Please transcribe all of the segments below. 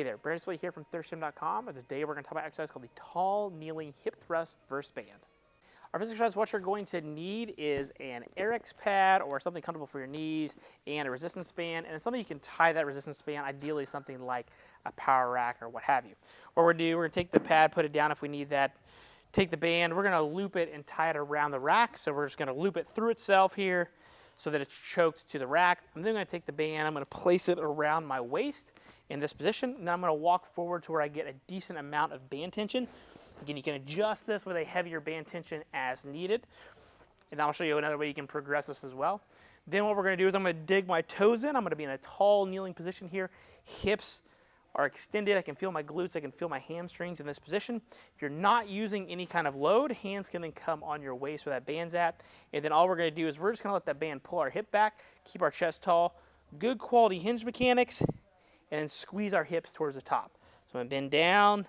Hey there, Brandon Splay here from thirstgym.com. Today we're going to talk about an exercise called the tall kneeling hip thrust versus band. Our first exercise, what you're going to need is an RX pad or something comfortable for your knees and a resistance band, and something you can tie that resistance band, ideally something like a power rack or what have you. What we're going to do, we're going to take the pad, put it down if we need that, take the band, we're going to loop it and tie it around the rack. So we're just going to loop it through itself here so that it's choked to the rack. I'm then going to take the band, I'm going to place it around my waist in this position, and then I'm going to walk forward to where I get a decent amount of band tension. Again, you can adjust this with a heavier band tension as needed, and I'll show you another way you can progress this as well. Then what we're going to do is I'm going to dig my toes in. I'm going to be in a tall kneeling position here. Hips are extended. I can feel my glutes. I can feel my hamstrings in this position. If you're not using any kind of load, hands can then come on your waist where that band's at. And then all we're going to do is we're just going to let that band pull our hip back, keep our chest tall, good quality hinge mechanics, and then squeeze our hips towards the top. So I'm going to bend down,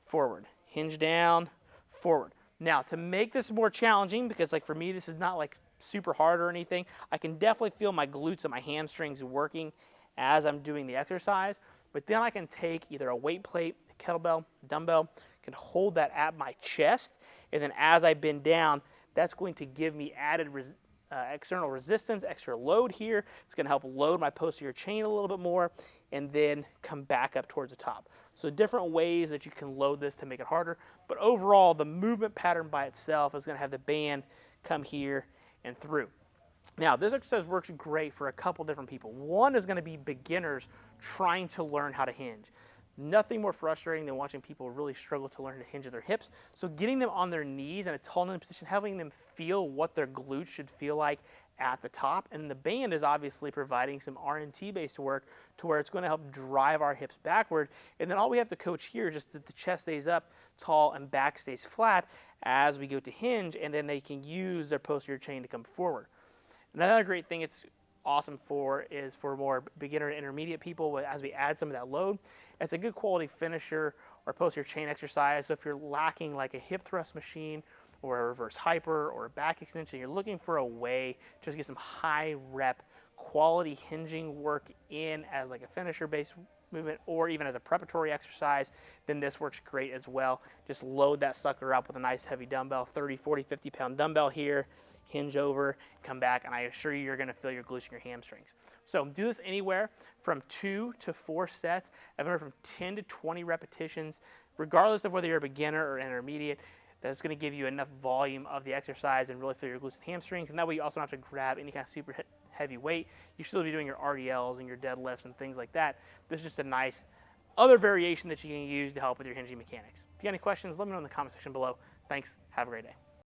forward, hinge down, forward. Now, to make this more challenging, because like for me, this is not like super hard or anything, I can definitely feel my glutes and my hamstrings working as I'm doing the exercise. But then I can take either a weight plate, a kettlebell, a dumbbell, can hold that at my chest, and then as I bend down, that's going to give me added external resistance, extra load here. It's going to help load my posterior chain a little bit more, and then come back up towards the top. So different ways that you can load this to make it harder, but overall the movement pattern by itself is going to have the band come here and through. Now, this exercise works great for a couple different people. One is going to be beginners trying to learn how to hinge. Nothing more frustrating than watching people really struggle to learn to hinge at their hips. So getting them on their knees in a tall kneeling position, having them feel what their glutes should feel like at the top. And the band is obviously providing some RNT based work to where it's going to help drive our hips backward. And then all we have to coach here is just that the chest stays up tall and back stays flat as we go to hinge, and then they can use their posterior chain to come forward. Another great thing it's awesome for is for more beginner and intermediate people as we add some of that load. It's a good quality finisher or posterior chain exercise. So if you're lacking like a hip thrust machine or a reverse hyper or a back extension, you're looking for a way to just get some high rep quality hinging work in as like a finisher based movement or even as a preparatory exercise, then this works great as well. Just load that sucker up with a nice heavy dumbbell, 30, 40, 50 pound dumbbell here, hinge over, come back, and I assure you, you're going to feel your glutes and your hamstrings. So do this anywhere from 2 to 4 sets, anywhere from 10 to 20 repetitions, regardless of whether you're a beginner or intermediate. That's going to give you enough volume of the exercise and really feel your glutes and hamstrings. And that way you also don't have to grab any kind of super heavy weight. You should still be doing your RDLs and your deadlifts and things like that. This is just a nice other variation that you can use to help with your hinging mechanics. If you got any questions, let me know in the comment section below. Thanks. Have a great day.